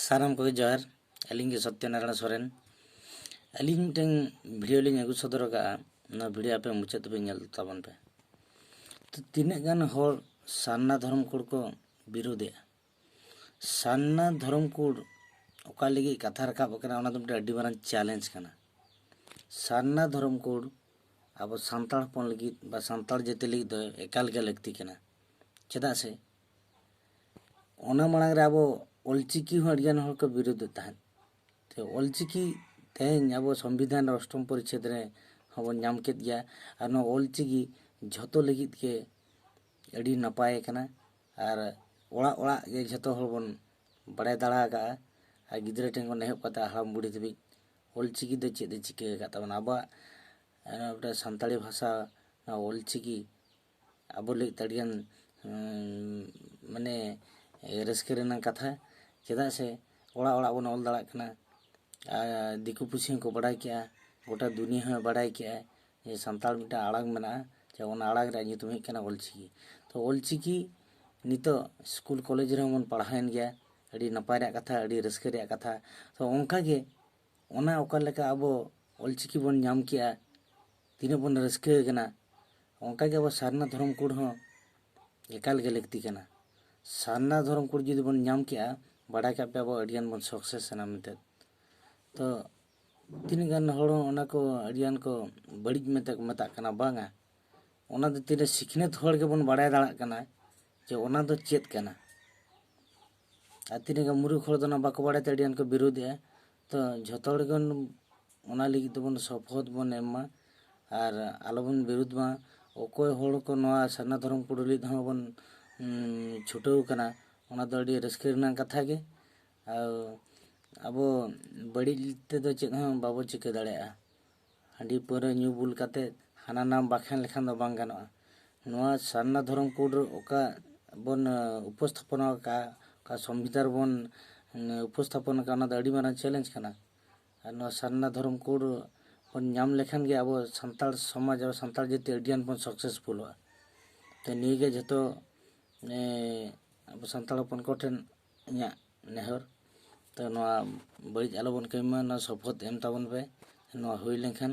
सानम को जोहार अलिंग के सत्यनारायण सोरेन अलिंग मिटन वीडियो लिंग अगु सदर का ना वीडियो पे मुचाद पे नेल ताबन पे तो तीने गान होर सारना धर्म कोड को विरोधे सारना धर्म कोड ओका लगी कथा रकाब कना ओना तो अड्डी मारन चैलेंज कना सारना धर्म कोड अब संताड़ पन लगी बा संताड़ जेते लगी दो एकाल के लक्ति कना चेदा से ओना मांग रे अब ओलचिकी हो अडियान हर को विरोध तहन तो ओलचिकी तेन अब संविधान अष्टम परिच्छेद रे हबन नाम केत गया और नो ओलचिकी झतो लगित के अडी नपाय कना और ओड़ा ओड़ा के झतो हबन बड़े दाड़ा का आ गिद्रे टेन को नेहब कता हाम बुढ़ी तबी ओलचिकी दे चेद चिके का तबन अब सानताड़ी भाषा ओलचिकी अब ले तड़ियन माने रस्के कथा चेदा से ओड़ा ओड़ा बन ऑल दाड़ा कना दिकु पुसी को बड़ाई किया गोटा दुनिया है बड़ाई किया ये सानताड़ मिटा आड़ाग मेना चे ओना आड़ाग रे नितुम हे कना ओलचिकी तो ओलचिकी नितो स्कूल कॉलेज रे मन पढ़ायन गया अड़ी नपाय रे कथा अड़ी रस्के रे कथा तो ओंका गे ओना ओका लेका अब ओलचिकी बन नाम किया तीन बन रस्के कना ओंका गे अब सारना धर्म कोड हो एकाल के लक्ति कना सारना धर्म कोड जुदी बन नाम किया बड़ा का पे अब अडियान बन सक्सेस ना मिते तो तीन गान हड़ ओना को अडियान को बड़ी मता कना बांगा ओना दो तीन सिखनेत हड़ के बन बड़ा दाड़ा कना जे ओना दो चेत कना आ तीन गा मुरुख हड़ दो ना बाको बड़ा अडियान को विरोध है तो झतो हड़ गन ओना लगी तो बन सपोर्ट बन एमा और आलोबन विरोध मा ओकोय हड़ को नवा सारना धर्म कोड ली द बन छुटो कना ओना दो अडी रस्के रना कथा गे अब बड़ी ते दो चेद हम बाबो चिके दाड़ेया हांडी पौरे न्यू बुल काते हाना नाम बाखेन लेखान दो बांग गानोआ नोआ सारना धर्म कोड ओका बन उपस्थापन का संविधान बन उपस्थापन का ना अडी मारा चैलेंज कना और नोआ सारना धर्म कोड बन नाम लेखान गे अब संताड़ समाज अब संताड़ जेते अडियान बन सक्सेसफुल हुआ तो निगे जतो अब संताड़ अपन कोठेन इया नेहर तो नोआ बड़ी आलोबन कइमा ना सपोर्ट एम ताबन पे नोआ होई लेखान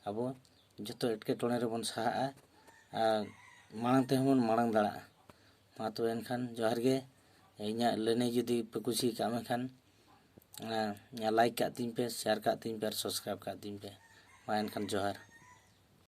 अब जतो एटके टोने रे बन साहा मांग ते हमन मांग दाड़ा मा तो एनखान जोहार गे इया लेने जुदी पे कुसी का में खान या लाइक का तीन पे शेयर का तीन पे सब्सक्राइब का तीन पे मा एनखान जोहार।